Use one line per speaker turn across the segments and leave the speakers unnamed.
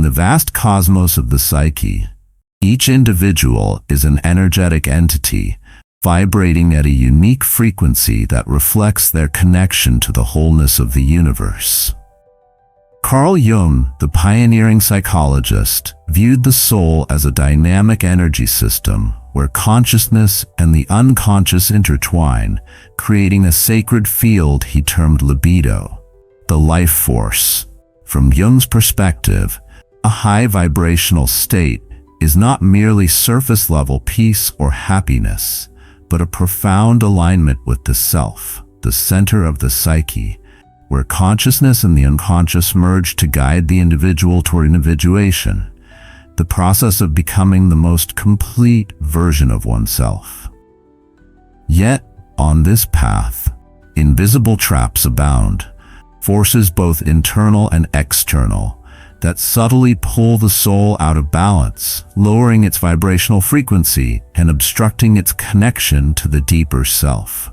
In the vast cosmos of the psyche, each individual is an energetic entity, vibrating at a unique frequency that reflects their connection to the wholeness of the universe. Carl Jung, the pioneering psychologist, viewed the soul as a dynamic energy system where consciousness and the unconscious intertwine, creating a sacred field he termed libido, the life force. From Jung's perspective, a high vibrational state is not merely surface-level peace or happiness, but a profound alignment with the self, the center of the psyche, where consciousness and the unconscious merge to guide the individual toward individuation, the process of becoming the most complete version of oneself. Yet, on this path, invisible traps abound, forces both internal and external, that subtly pull the soul out of balance, lowering its vibrational frequency and obstructing its connection to the deeper self.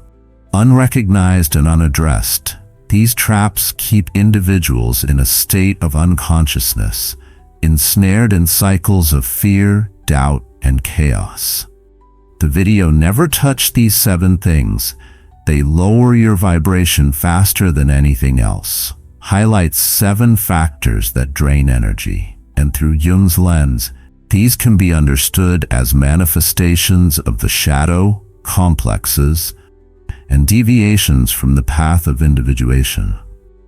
Unrecognized and unaddressed, these traps keep individuals in a state of unconsciousness, ensnared in cycles of fear, doubt, and chaos. The video Never Touch These 7 Things. They lower your vibration faster than anything else. Highlights 7 factors that drain energy, and through Jung's lens, these can be understood as manifestations of the shadow, complexes, and deviations from the path of individuation.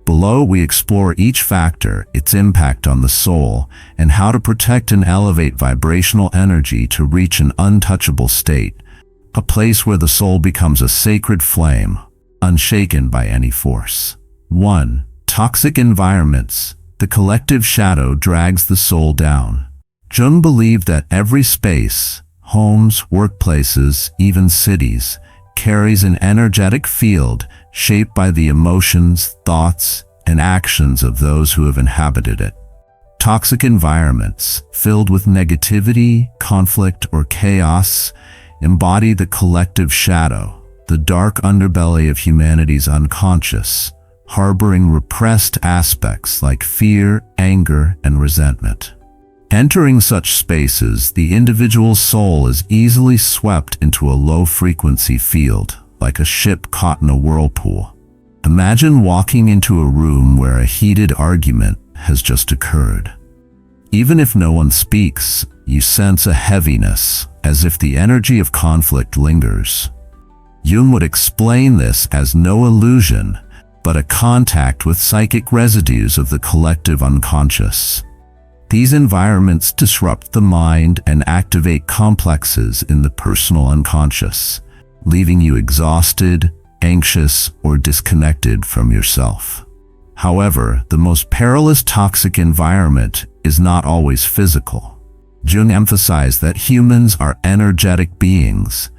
Below, we explore each factor, its impact on the soul, and how to protect and elevate vibrational energy to reach an untouchable state, a place where the soul becomes a sacred flame, unshaken by any force. 1. Toxic environments. The collective shadow drags the soul down. Jung believed that every space, homes, workplaces, even cities, carries an energetic field shaped by the emotions, thoughts, and actions of those who have inhabited it. Toxic environments, filled with negativity, conflict, or chaos, embody the collective shadow, the dark underbelly of humanity's unconscious, harboring repressed aspects like fear, anger, and resentment. Entering such spaces, the individual soul is easily swept into a low-frequency field, like a ship caught in a whirlpool. Imagine walking into a room where a heated argument has just occurred. Even if no one speaks, you sense a heaviness, as if the energy of conflict lingers. Jung would explain this as no illusion, but a contact with psychic residues of the collective unconscious. These environments disrupt the mind and activate complexes in the personal unconscious, leaving you exhausted, anxious, or disconnected from yourself. However, the most perilous toxic environment is not always physical. Jung emphasized that humans are energetic beings,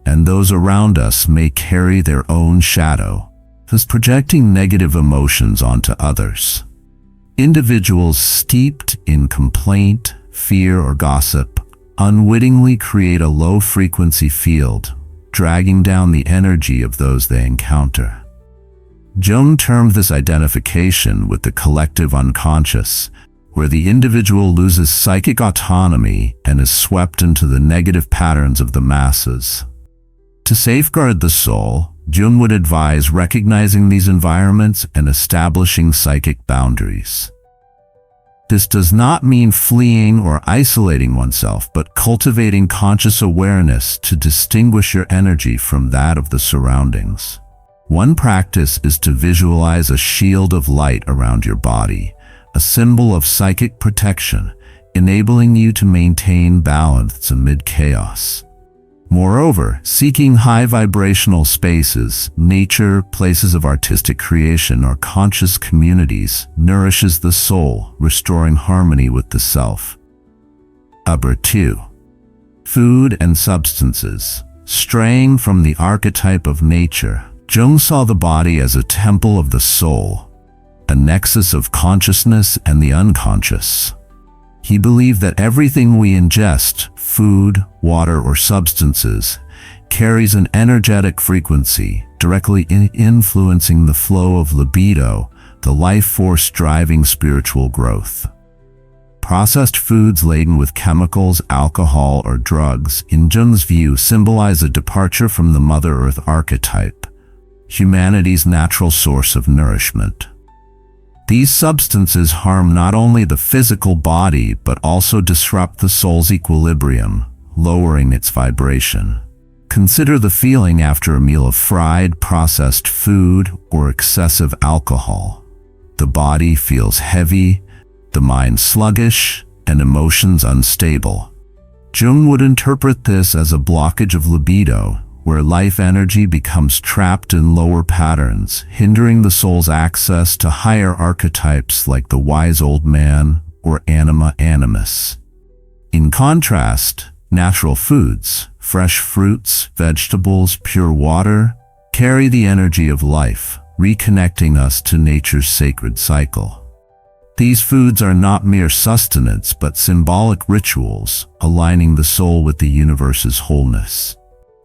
and those around us may carry their own shadow, thus projecting negative emotions onto others. Individuals steeped in complaint, fear, or gossip unwittingly create a low-frequency field, dragging down the energy of those they encounter. Jung termed this identification with the collective unconscious, where the individual loses psychic autonomy and is swept into the negative patterns of the masses. To safeguard the soul, Jung would advise recognizing these environments and establishing psychic boundaries. This does not mean fleeing or isolating oneself, but cultivating conscious awareness to distinguish your energy from that of the surroundings. One practice is to visualize a shield of light around your body, a symbol of psychic protection, enabling you to maintain balance amid chaos. Moreover, seeking high vibrational spaces, nature, places of artistic creation, or conscious communities nourishes the soul, restoring harmony with the self. 2. Food and substances. Straying from the archetype of nature, Jung saw the body as a temple of the soul, a nexus of consciousness and the unconscious. He believed that everything we ingest, food, water, or substances, carries an energetic frequency, directly influencing the flow of libido, the life force driving spiritual growth. Processed foods laden with chemicals, alcohol, or drugs, in Jung's view, symbolize a departure from the Mother Earth archetype, humanity's natural source of nourishment. These substances harm not only the physical body but also disrupt the soul's equilibrium, lowering its vibration. Consider the feeling after a meal of fried, processed food or excessive alcohol. The body feels heavy, the mind sluggish, and emotions unstable. Jung would interpret this as a blockage of libido, where life energy becomes trapped in lower patterns, hindering the soul's access to higher archetypes like the wise old man or anima animus. In contrast, natural foods, fresh fruits, vegetables, pure water, carry the energy of life, reconnecting us to nature's sacred cycle. These foods are not mere sustenance but symbolic rituals, aligning the soul with the universe's wholeness.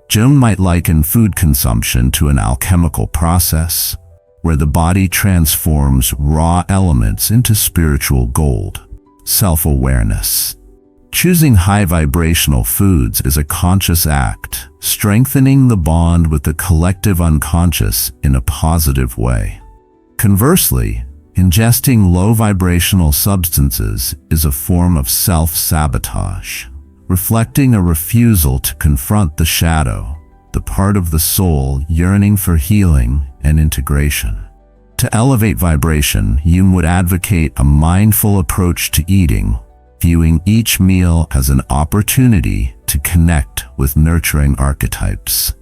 Jung might liken food consumption to an alchemical process, where the body transforms raw elements into spiritual gold. Self-awareness. Choosing high vibrational foods is a conscious act, strengthening the bond with the collective unconscious in a positive way. Conversely, ingesting low vibrational substances is a form of self-sabotage, reflecting a refusal to confront the shadow, the part of the soul yearning for healing and integration. To elevate vibration, Jung would advocate a mindful approach to eating, viewing each meal as an opportunity to connect with nurturing archetypes.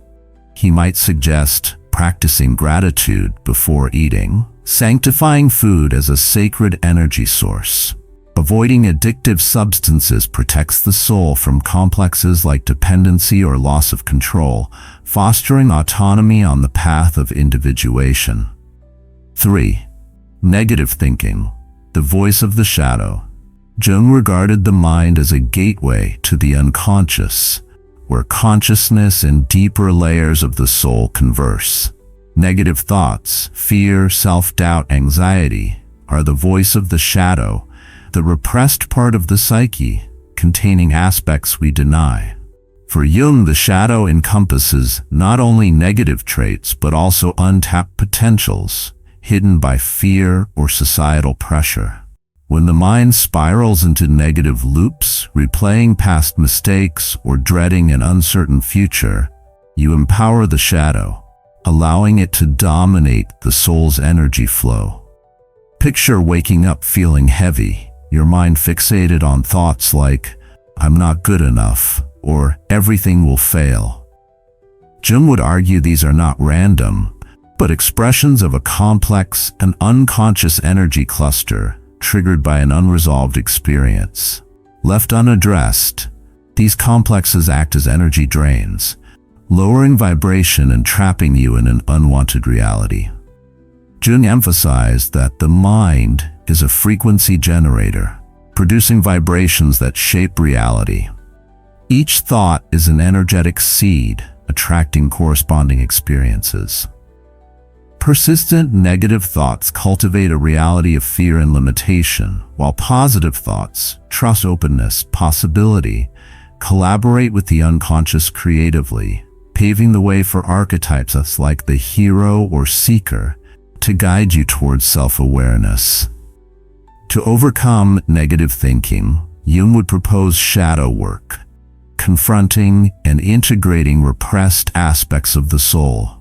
He might suggest practicing gratitude before eating, sanctifying food as a sacred energy source. Avoiding addictive substances protects the soul from complexes like dependency or loss of control, fostering autonomy on the path of individuation. 3. Negative thinking, the voice of the shadow. Jung regarded the mind as a gateway to the unconscious, where consciousness and deeper layers of the soul converse. Negative thoughts, fear, self-doubt, anxiety are the voice of the shadow, the repressed part of the psyche, containing aspects we deny. For Jung, the shadow encompasses not only negative traits but also untapped potentials, hidden by fear or societal pressure. When the mind spirals into negative loops, replaying past mistakes or dreading an uncertain future, you empower the shadow, allowing it to dominate the soul's energy flow. Picture waking up feeling heavy, your mind fixated on thoughts like, "I'm not good enough," or "everything will fail." Jung would argue these are not random, but expressions of a complex and unconscious energy cluster triggered by an unresolved experience. Left unaddressed, these complexes act as energy drains, lowering vibration and trapping you in an unwanted reality. Jung emphasized that the mind is a frequency generator, producing vibrations that shape reality. Each thought is an energetic seed, attracting corresponding experiences. Persistent negative thoughts cultivate a reality of fear and limitation, while positive thoughts, trust, openness, possibility, collaborate with the unconscious creatively, paving the way for archetypes like the hero or seeker to guide you towards self-awareness. To overcome negative thinking, Jung would propose shadow work, confronting and integrating repressed aspects of the soul.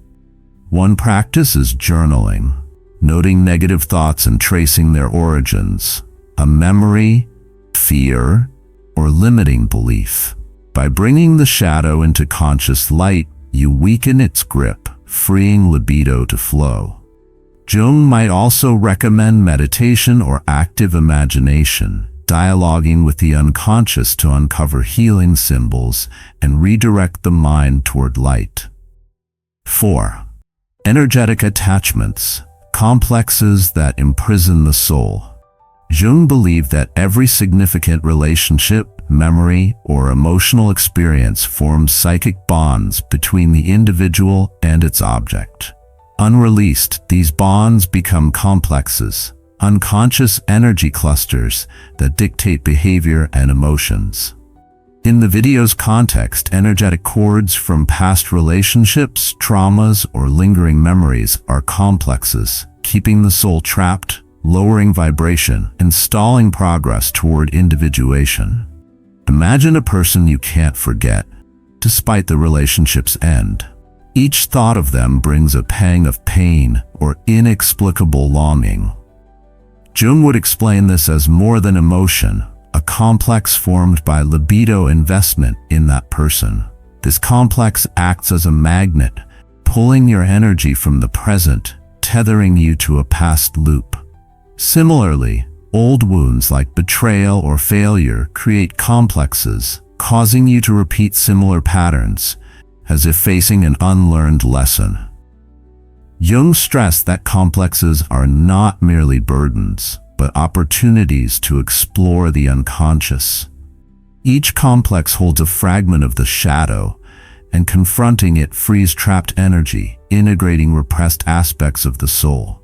One practice is journaling, noting negative thoughts and tracing their origins, a memory, fear, or limiting belief. By bringing the shadow into conscious light, you weaken its grip, freeing libido to flow. Jung might also recommend meditation or active imagination, dialoguing with the unconscious to uncover healing symbols and redirect the mind toward light. 4. Energetic attachments, complexes that imprison the soul. Jung believed that every significant relationship, memory, or emotional experience forms psychic bonds between the individual and its object. Unreleased, these bonds become complexes, unconscious energy clusters that dictate behavior and emotions. In the video's context, energetic cords from past relationships, traumas, or lingering memories are complexes, keeping the soul trapped, lowering vibration, and stalling progress toward individuation. Imagine a person you can't forget, despite the relationship's end. Each thought of them brings a pang of pain or inexplicable longing. Jung would explain this as more than emotion, a complex formed by libido investment in that person. This complex acts as a magnet, pulling your energy from the present, tethering you to a past loop. Similarly, old wounds like betrayal or failure create complexes, causing you to repeat similar patterns, as if facing an unlearned lesson. Jung stressed that complexes are not merely burdens, but opportunities to explore the unconscious. Each complex holds a fragment of the shadow, and confronting it frees trapped energy, integrating repressed aspects of the soul.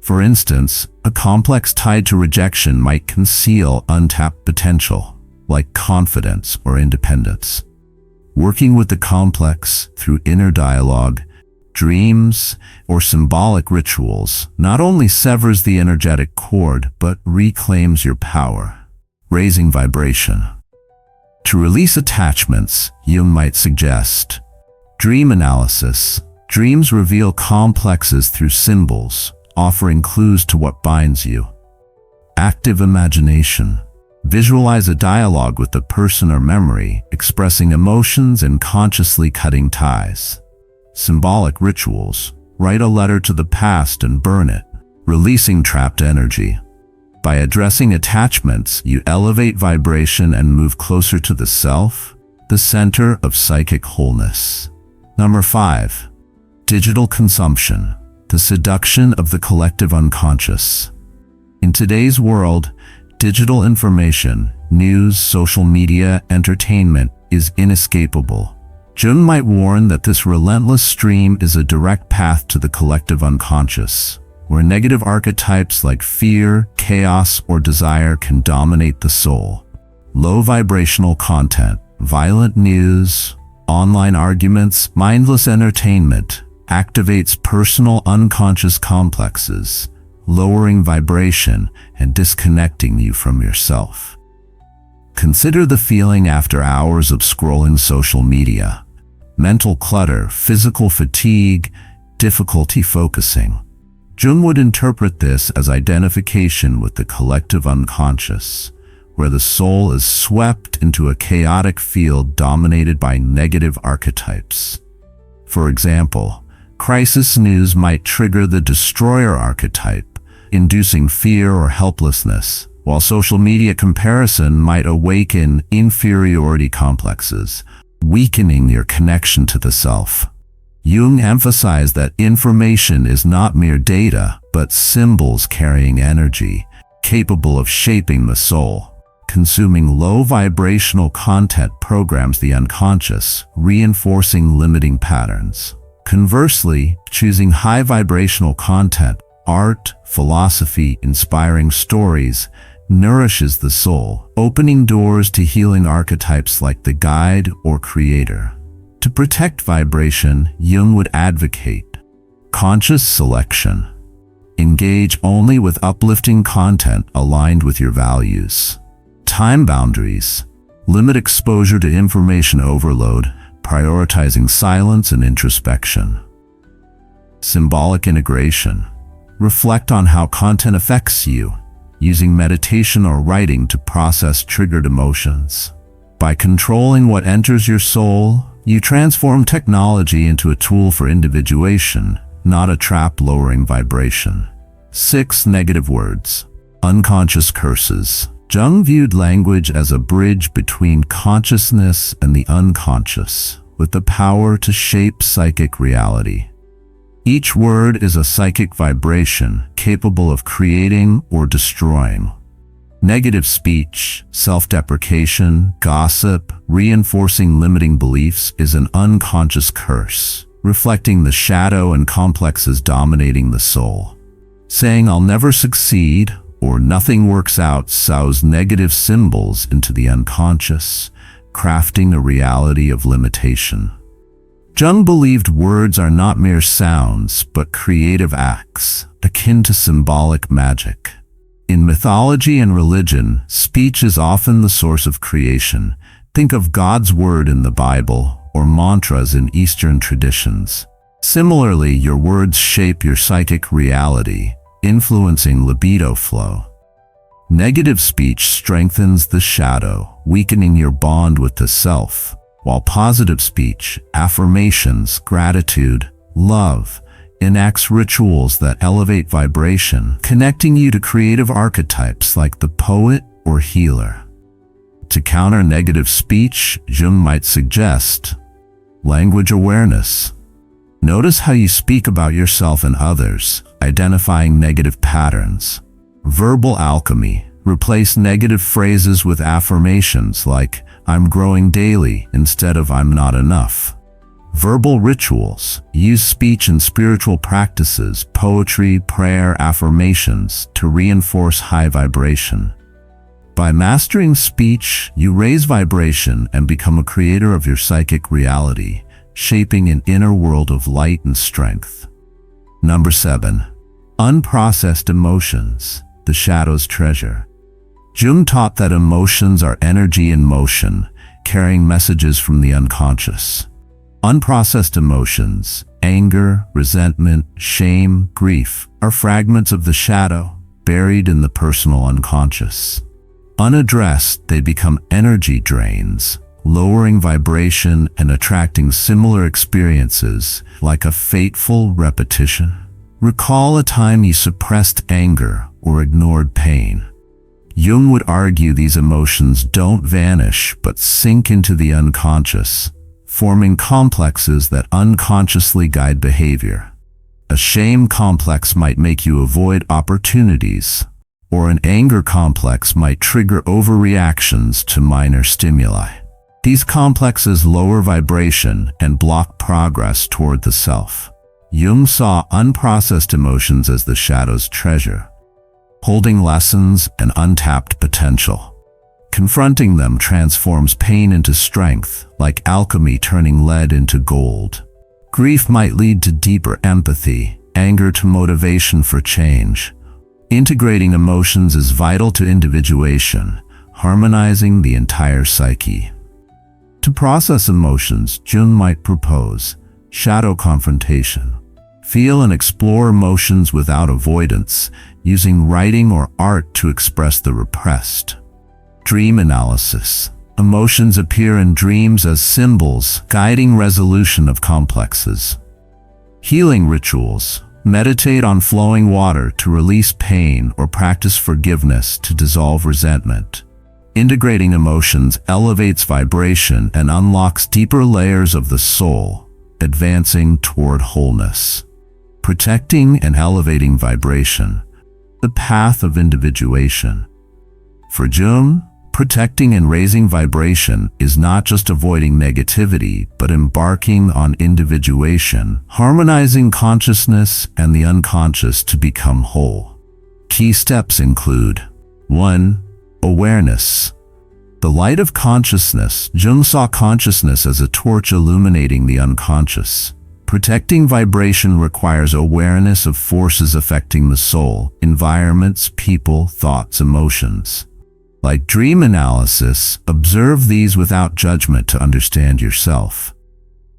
For instance, a complex tied to rejection might conceal untapped potential, like confidence or independence. Working with the complex through inner dialogue, dreams, or symbolic rituals not only severs the energetic cord but reclaims your power, raising vibration. To release attachments, Jung might suggest dream analysis. Dreams reveal complexes through symbols, offering clues to what binds you. Active imagination. Visualize a dialogue with the person or memory, expressing emotions and consciously cutting ties. Symbolic rituals. Write a letter to the past and burn it, releasing trapped energy. By addressing attachments, you elevate vibration and move closer to the self, the center of psychic wholeness. Number 5. Digital consumption. The seduction of the collective unconscious. In today's world, digital information, news, social media, entertainment is inescapable. Jung might warn that this relentless stream is a direct path to the collective unconscious, where negative archetypes like fear, chaos, or desire can dominate the soul. Low vibrational content, violent news, online arguments, mindless entertainment activates personal unconscious complexes, lowering vibration and disconnecting you from yourself. Consider the feeling after hours of scrolling social media. Mental clutter, physical fatigue, difficulty focusing. Jung would interpret this as identification with the collective unconscious, where the soul is swept into a chaotic field dominated by negative archetypes. For example, crisis news might trigger the destroyer archetype, inducing fear or helplessness, while social media comparison might awaken inferiority complexes, weakening your connection to the self. Jung emphasized that information is not mere data, but symbols carrying energy, capable of shaping the soul. Consuming low vibrational content programs the unconscious, reinforcing limiting patterns. Conversely, choosing high vibrational content, art, philosophy, inspiring stories, nourishes the soul, opening doors to healing archetypes like the guide or creator. To protect vibration, Jung would advocate conscious selection. Engage only with uplifting content aligned with your values. Time boundaries. Limit exposure to information overload, prioritizing silence and introspection. Symbolic integration. Reflect on how content affects you, using meditation or writing to process triggered emotions. By controlling what enters your soul, you transform technology into a tool for individuation, not a trap lowering vibration. 6 negative words. Unconscious curses. Jung viewed language as a bridge between consciousness and the unconscious, with the power to shape psychic reality. Each word is a psychic vibration capable of creating or destroying. Negative speech, self-deprecation, gossip, reinforcing limiting beliefs is an unconscious curse, reflecting the shadow and complexes dominating the soul. Saying "I'll never succeed" or "nothing works out" sows negative symbols into the unconscious, crafting a reality of limitation. Jung believed words are not mere sounds, but creative acts, akin to symbolic magic. In mythology and religion, speech is often the source of creation. Think of God's word in the Bible or mantras in Eastern traditions. Similarly, your words shape your psychic reality, influencing libido flow. Negative speech strengthens the shadow, weakening your bond with the self, while positive speech, affirmations, gratitude, love, enacts rituals that elevate vibration, connecting you to creative archetypes like the poet or healer. To counter negative speech, Jung might suggest language awareness. Notice how you speak about yourself and others, identifying negative patterns. Verbal alchemy. Replace negative phrases with affirmations like "I'm growing daily" instead of "I'm not enough." Verbal rituals. Use speech in spiritual practices, poetry, prayer, affirmations to reinforce high vibration. By mastering speech, you raise vibration and become a creator of your psychic reality, shaping an inner world of light and strength. Number 7. Unprocessed emotions, the shadow's treasure. Jung taught that emotions are energy in motion, carrying messages from the unconscious. Unprocessed emotions, anger, resentment, shame, grief, are fragments of the shadow, buried in the personal unconscious. Unaddressed, they become energy drains, lowering vibration and attracting similar experiences, like a fateful repetition. Recall a time you suppressed anger or ignored pain. Jung would argue these emotions don't vanish but sink into the unconscious, forming complexes that unconsciously guide behavior. A shame complex might make you avoid opportunities, or an anger complex might trigger overreactions to minor stimuli. These complexes lower vibration and block progress toward the self. Jung saw unprocessed emotions as the shadow's treasure, holding lessons and untapped potential. Confronting them transforms pain into strength, like alchemy turning lead into gold. Grief might lead to deeper empathy, anger to motivation for change. Integrating emotions is vital to individuation, harmonizing the entire psyche. To process emotions, Jung might propose shadow confrontation. Feel and explore emotions without avoidance, using writing or art to express the repressed. Dream analysis. Emotions appear in dreams as symbols, guiding resolution of complexes. Healing rituals. Meditate on flowing water to release pain or practice forgiveness to dissolve resentment. Integrating emotions elevates vibration and unlocks deeper layers of the soul, advancing toward wholeness. Protecting and elevating vibration, the path of individuation. For Jung, protecting and raising vibration is not just avoiding negativity, but embarking on individuation, harmonizing consciousness and the unconscious to become whole. Key steps include 1. Awareness. The light of consciousness. Jung saw consciousness as a torch illuminating the unconscious. Protecting vibration requires awareness of forces affecting the soul, environments, people, thoughts, emotions. Like dream analysis, observe these without judgment to understand yourself.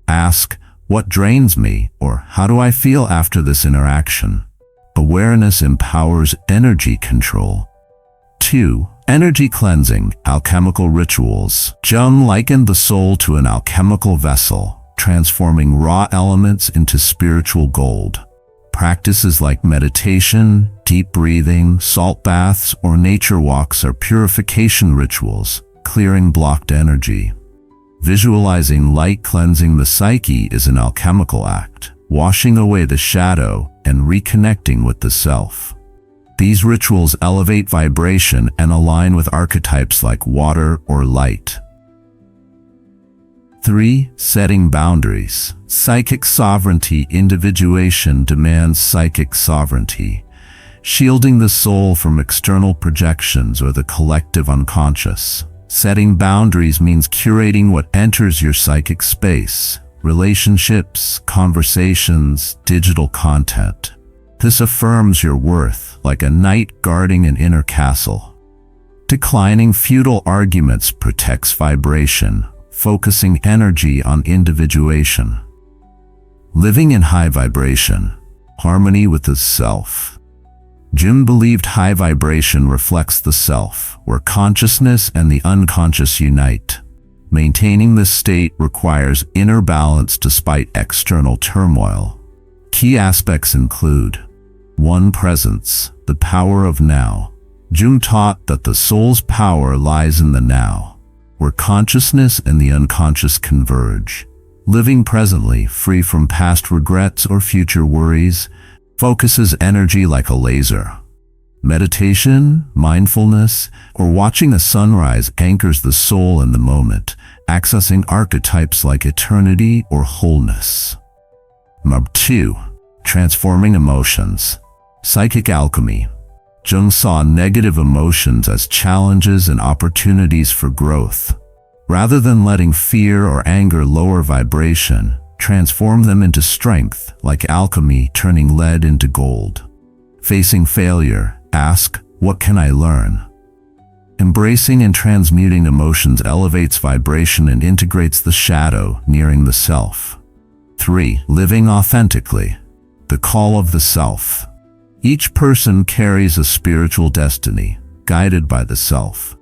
Ask, "What drains me?" or "How do I feel after this interaction?" Awareness empowers energy control. 2. Energy cleansing, alchemical rituals. Jung likened the soul to an alchemical vessel, transforming raw elements into spiritual gold. Practices like meditation, deep breathing, salt baths, or nature walks are purification rituals, clearing blocked energy. Visualizing light cleansing the psyche is an alchemical act, washing away the shadow and reconnecting with the self. These rituals elevate vibration and align with archetypes like water or light. 3. Setting boundaries. Psychic sovereignty. Individuation demands psychic sovereignty. shielding the soul from external projections or the collective unconscious. Setting boundaries means curating what enters your psychic space: relationships, conversations, digital content. This affirms your worth, like a knight guarding an inner castle. Declining futile arguments protects vibration, focusing energy on individuation. Living in high vibration, harmony with the self. Jung believed high vibration reflects the self, where consciousness and the unconscious unite. Maintaining this state requires inner balance despite external turmoil. Key aspects include: 1. Presence, the power of now. Jung taught that the soul's power lies in the now, where consciousness and the unconscious converge. Living presently, free from past regrets or future worries, focuses energy like a laser. Meditation, mindfulness, or watching a sunrise anchors the soul in the moment, accessing archetypes like eternity or wholeness. 2. Transforming emotions. Psychic alchemy. Jung saw negative emotions as challenges and opportunities for growth. Rather than letting fear or anger lower vibration, transform them into strength, like alchemy turning lead into gold. Facing failure, ask, what can I learn? Embracing and transmuting emotions elevates vibration and integrates the shadow, nearing the self. 3. Living authentically. The call of the self. Each person carries a spiritual destiny, guided by the self.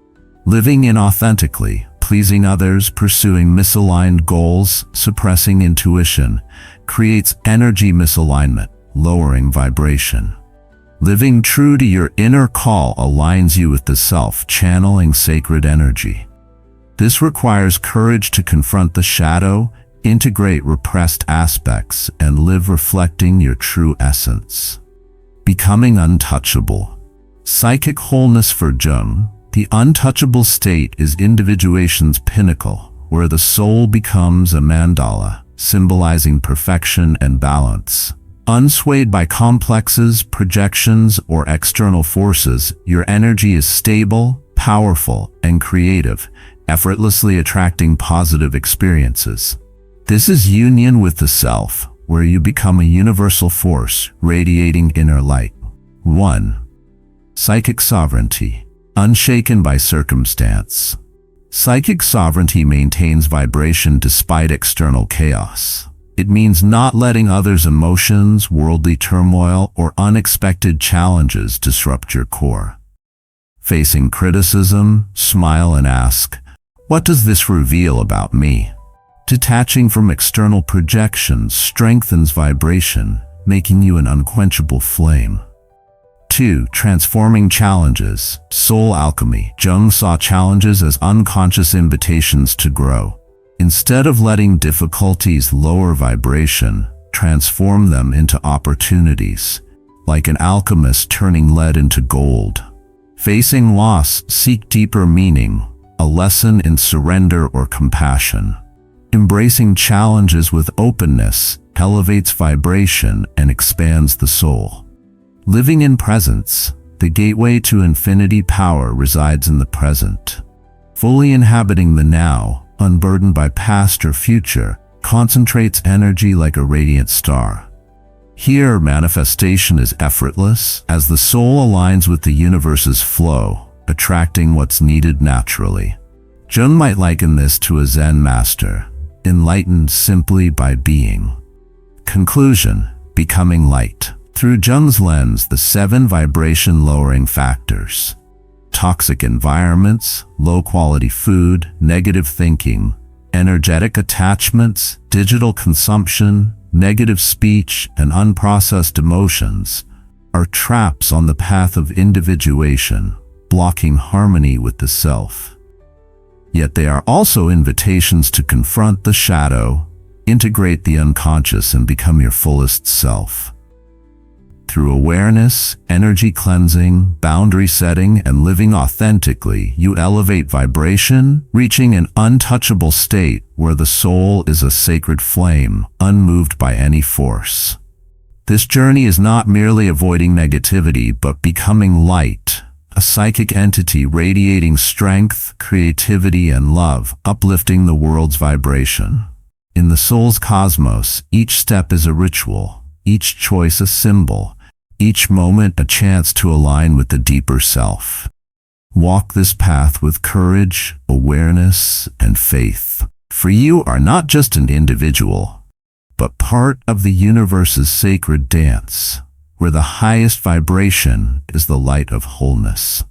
Living inauthentically, pleasing others, pursuing misaligned goals, suppressing intuition, creates energy misalignment, lowering vibration. Living true to your inner call aligns you with the self, channeling sacred energy. This requires courage to confront the shadow, integrate repressed aspects, and live reflecting your true essence. Becoming untouchable. Psychic wholeness for Jung. The untouchable state is individuation's pinnacle, where the soul becomes a mandala, symbolizing perfection and balance. Unswayed by complexes, projections, or external forces, your energy is stable, powerful, and creative, effortlessly attracting positive experiences. This is union with the self, where you become a universal force, radiating inner light. 1. Psychic sovereignty. Unshaken by circumstance. Psychic sovereignty maintains vibration despite external chaos. It means not letting others' emotions, worldly turmoil, or unexpected challenges disrupt your core. Facing criticism, smile and ask, what does this reveal about me? Detaching from external projections strengthens vibration, making you an unquenchable flame. 2. Transforming challenges. Soul alchemy. Jung saw challenges as unconscious invitations to grow. Instead of letting difficulties lower vibration, transform them into opportunities, like an alchemist turning lead into gold. Facing loss, seek deeper meaning, a lesson in surrender or compassion. Embracing challenges with openness elevates vibration and expands the soul. Living in presence. The gateway to infinity power resides in the present. Fully inhabiting the now, unburdened by past or future, concentrates energy like a radiant star. Here, manifestation is effortless, as the soul aligns with the universe's flow, attracting what's needed naturally. Jung might liken this to a Zen master, enlightened simply by being. Conclusion: becoming light. Through Jung's lens, the 7 vibration-lowering factors: toxic environments, low-quality food, negative thinking, energetic attachments, digital consumption, negative speech, and unprocessed emotions, are traps on the path of individuation, blocking harmony with the self. Yet they are also invitations to confront the shadow, integrate the unconscious, and become your fullest self. Through awareness, energy cleansing, boundary setting, and living authentically, you elevate vibration, reaching an untouchable state where the soul is a sacred flame, unmoved by any force. This journey is not merely avoiding negativity, but becoming light, a psychic entity radiating strength, creativity, and love, uplifting the world's vibration. In the soul's cosmos, each step is a ritual, each choice a symbol, each moment a chance to align with the deeper self. Walk this path with courage, awareness, and faith, for you are not just an individual, but part of the universe's sacred dance, where the highest vibration is the light of wholeness.